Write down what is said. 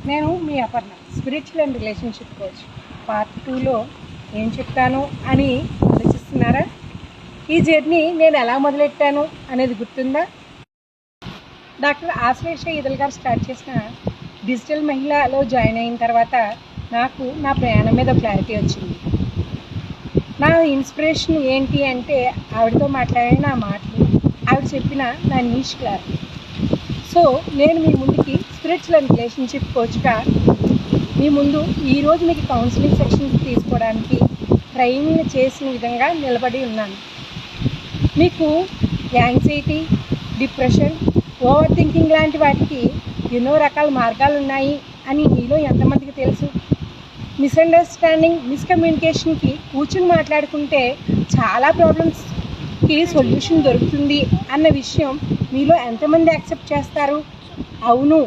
నేను మీ Aparna, spiritual and relationship coach. Part 2లో ఏం చెప్తాను అని ఆలోచిస్తున్నారా? ఈ జర్నీ నేను ఎలా మొదలెట్టాను అనేది గుర్తుందా? డాక్టర్ ఆశ్లేష ఈదల్ గారు స్టార్ట్ చేసిన డిజిటల్ మహిళలో జాయిన్ అయిన తర్వాత నాకు నా ప్రయాణం మీద క్లారిటీ వచ్చింది. నా ఇన్స్పిరేషన్ ఏంటి అంటే ఆవిడతో మాట్లాడిన నా మాటలు, ఆవిడ చెప్పిన నా నీష్ క్లారిటీ. సో నేను మీ ముందుకి స్పిరిచువల్ అండ్ రిలేషన్షిప్ కోచ్గా మీ ముందు ఈరోజు మీకు కౌన్సిలింగ్ సెక్షన్స్ తీసుకోవడానికి ట్రైనింగ్ చేసిన విధంగా నిలబడి ఉన్నాను. మీకు యాంగ్జైటీ, డిప్రెషన్, ఓవర్ థింకింగ్ లాంటి వాటికి ఎన్నో రకాల మార్గాలు ఉన్నాయి అని మీలో ఎంతమందికి తెలుసు? మిస్అండర్స్టాండింగ్, మిస్కమ్యూనికేషన్కి కూర్చుని మాట్లాడుకుంటే చాలా ప్రాబ్లమ్స్కి సొల్యూషన్ దొరుకుతుంది అన్న విషయం మీలో ఎంతమంది యాక్సెప్ట్ చేస్తారు? అవును,